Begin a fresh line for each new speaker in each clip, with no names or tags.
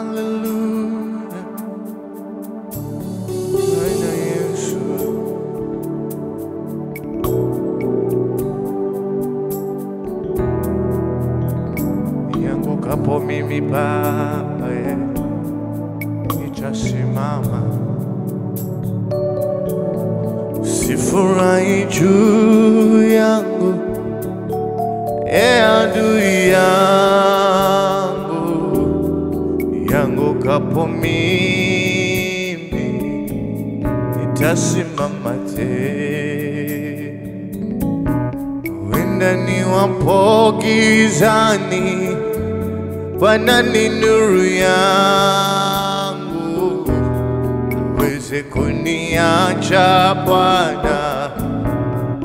Hallelujah, Bwana Yesu. Niangukapo mimi Baba, nitasimama. Usifurahi juu yangu, adui yangu. Niangukapo mimi, nitasimama tena. Wenda niwapo gizani, Bwana ni nuru yangu. Hawezi kuniacha Bwana,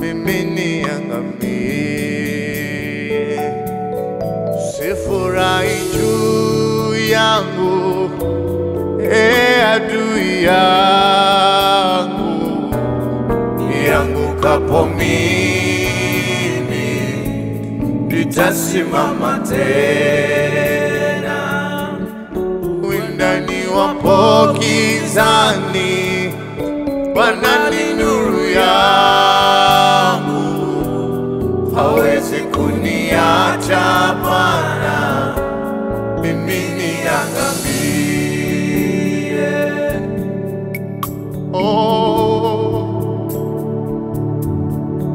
mimi niangamie. Usifurahi juu yangu, adui yangu. Niangukapo mimi, nitasimama tena. Wenda niwapo gizani, Bwana ni nuru yangu. Hawezi kuniacha Bwana, mimi niangamie. Oh,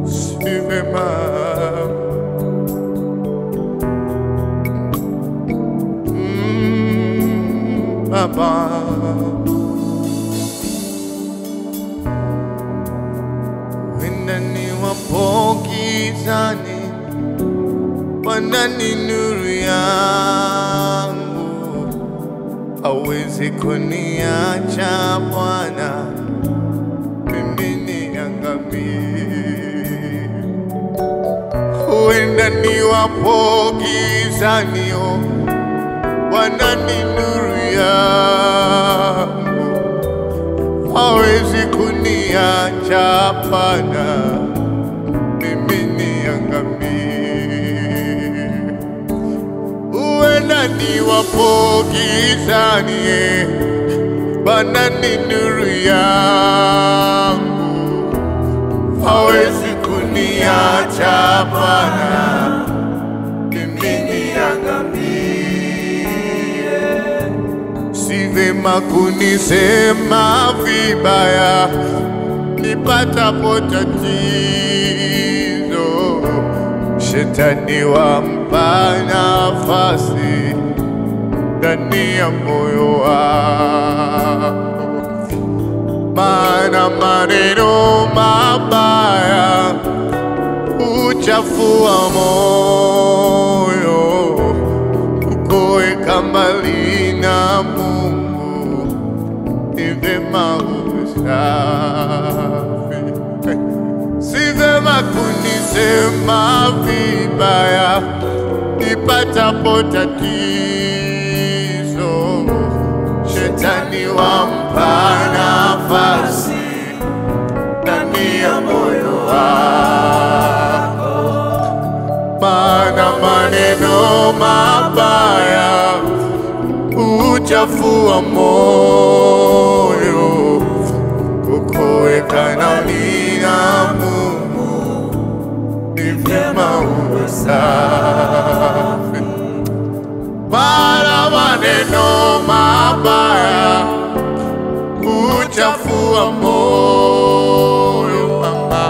si vema Baba, wenda niwapo gizani, Bwana ni nuru yangu. Hawezi kuniacha Bwana, mimi niangamie. Wenda niwapo gizani, Bwana ni nuru yangu. Hawezi kuniacha Bwana, mimi niangamie. Wenda niwapo gizani, Bwana ni nuru yangu. Hawezi kuniacha Bwana, mimi niangamie. Si vema kunisema vibaya nipatapo tatizo. Shetani wampa nafasi ndani ya moyo wangu, maana maneno mabaya huchafua moyo. Kukuweka mbali na Mungu ni vema uwe safi. Si vema kunisema vibaya nipatapo tatizo. Shetani wampa nafasi ndani ya moyo wako, maana maneno mabaya huchafua moyo. Kukuweka ndani ya Mungu ni vyema uwe safi, maana maneno mabaya huchafua moyo. Mama,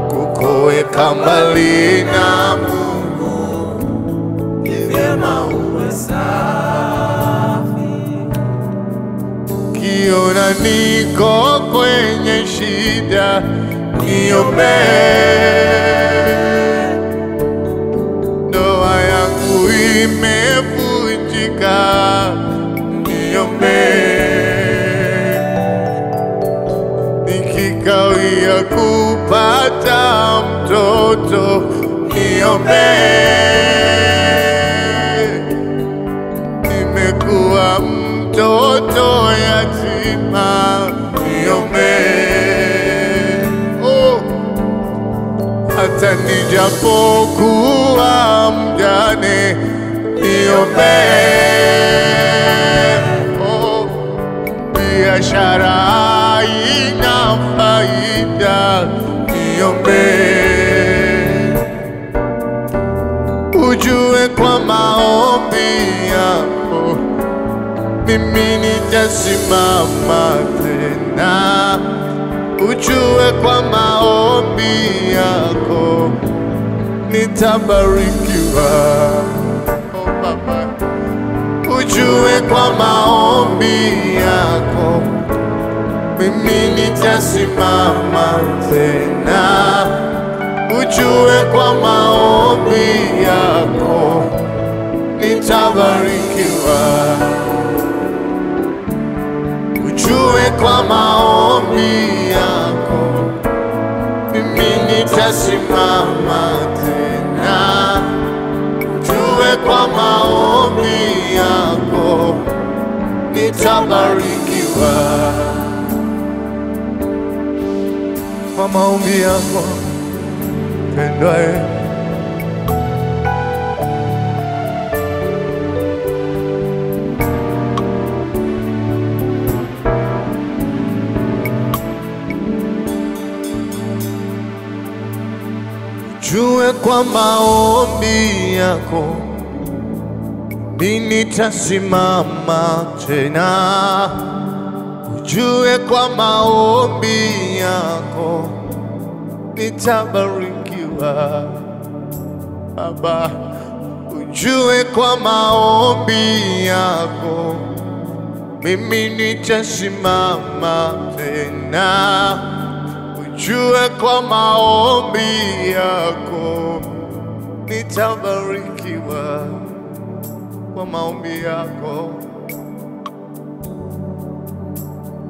kukuweka mbali na Mungu ni vyema uwe safi. Kiona niko kwenye shida, niombee. Ndoa yangu imevunjika, niombee. Nikikawia kupata mtoto, niombee. Nimekuwa mtoto yatima, niombee. Oh, hata nijapokuwa mjane, niombee. Oh, biashara haina faida, niombee. Ujue kwa maombi yako mimi nitasimama tena. Ujue kwa maombi yako nitabarikiwa. Oh Baba, ujue kwa maombi yako mimi nitasimama tena. Ujue kwa maombi yako nitabarikiwa. Ujue kwa maombi yako mimi nitasimama tena. Ujue kwa maombi yako nitabarikiwa. Kwa maombi yako pendwae, ujue kwa maombi yako mimi nitasimama tena. Ujue kwa maombi yako nitabarikiwa. Baba, ujue kwa maombi yako mimi nitasimama tena. Ujue kwa maombi yako nitabarikiwa. Kwa maombi yako,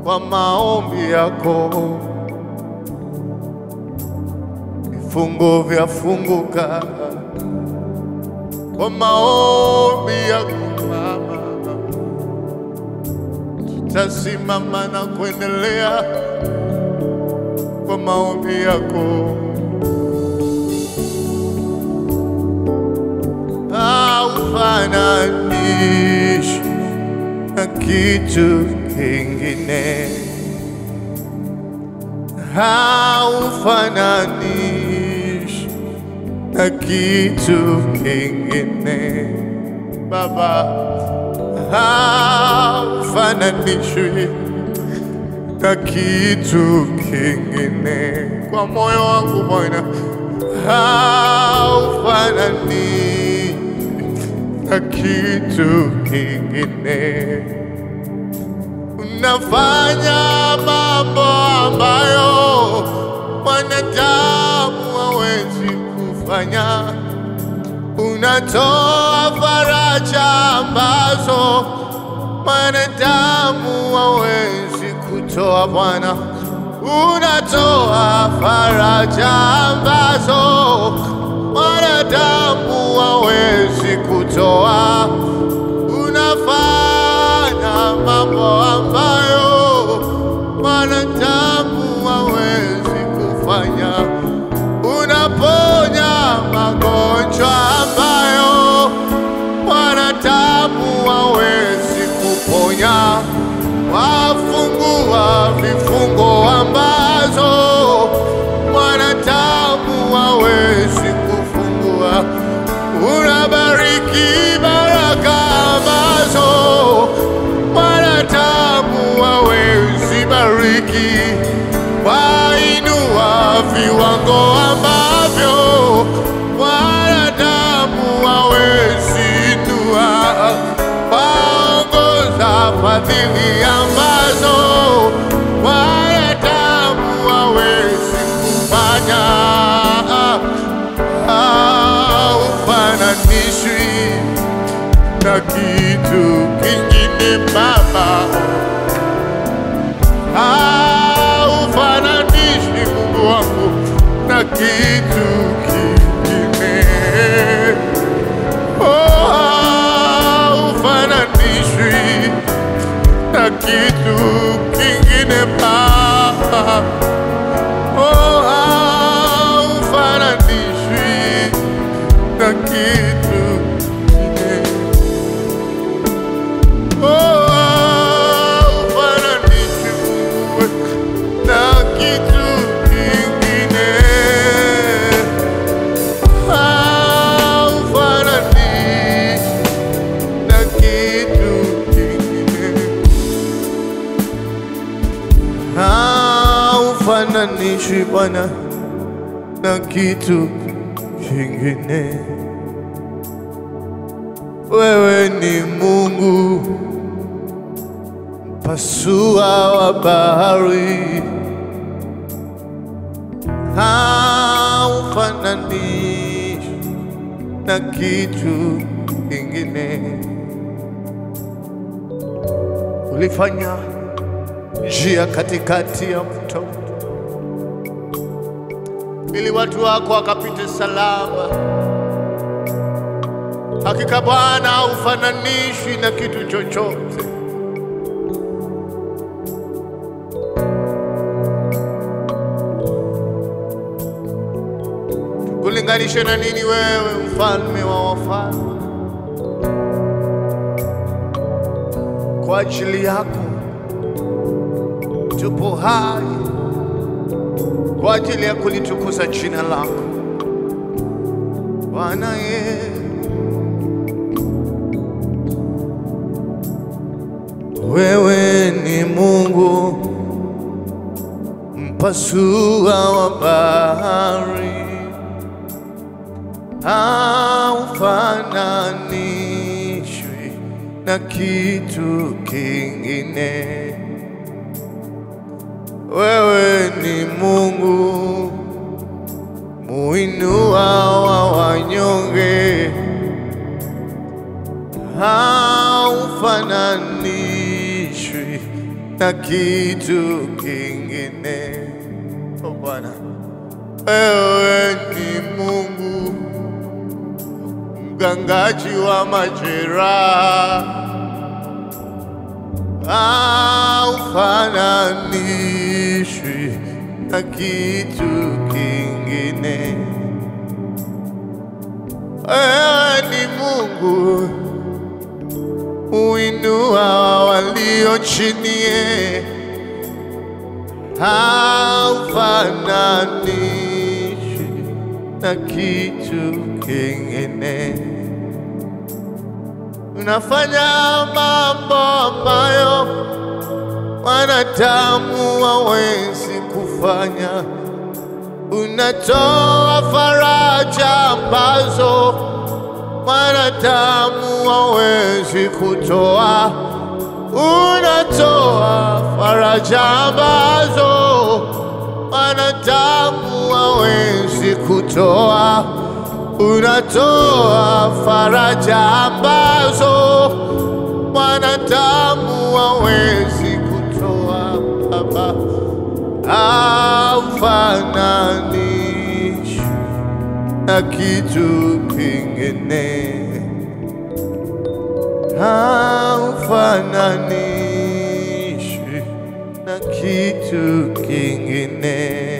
kwa maombi yako vifungo vyafunguka. Kwa maombi yako Baba tutasimama na kuendelea. Kwa maombi yako haufananishi na kitu kingine, haufananishi na kitu kingine. Baba, haufananishwi na kitu kingine. Kwa moyo wangu Bwana, haufanani na kitu kingine. Unafanya mambo ambayo mwanadamu hawezi kufanya. Unatoa faraja ambazo mwanadamu hawezi kutoa. Bwana, unatoa faraja ambazo mwanadamu hawezi kutoa. Unafanya mambo ambayo mwanadamu hawezi kufanya. Unaponya magonjwa ambayo mwanadamu hawezi kuponya. Wafungua vifungo ambazo mwanadamu hawezi kufungua. Unabariki baraka ambazo mwanadamu hawezi bariki. Wainua viwango ambavyo mwanadamu hawezi inua. Waongoza fadhili ambazo mwanadamu hawezi kufanya. Haufananishwi na kitu kingine Baba, haufananishwi Mungu wangu na kitu kingine. Oh, haufananishwi na kitu kingine Baba. Oh, haufananishwi Hulinganishi Bwana na kitu kingine. Wewe ni Mungu mpasua wa bahari, haufananishi na kitu kingine. Ulifanya njia katikati ya mto ili watu wako wakapite salama. Hakika Bwana haufananishwi na kitu chochote. Tukulinganishe na nini wewe, mfalme wa wafalme? Kwa ajili yako tupo hai, kwa ajili ya kulitukuza jina lako Bwana. Wewe ni Mungu mpasua wa bahari, haufananishwi na kitu kingine. Wewe ni Mungu muinua wa wanyonge, haufananishwi na kitu kingine. Oh Bwana, wewe ni Mungu mgangaji wa majeraha, haufananishwi na kitu kingine. Wewe ni Mungu uinua walio chini, haufananishwi na kitu kingine. Unafanya mambo ambayo wanadamu hawezi kufanya. Unatoa faraja ambazo wanadamu hawezi kutoa. Unatoa faraja ambazo wanadamu hawezi kutoa. Unatoa faraja ambazo wanadamu hawezi kutoa. Baba, haufananishwi na kitu kingine, haufananishwi na kitu kingine.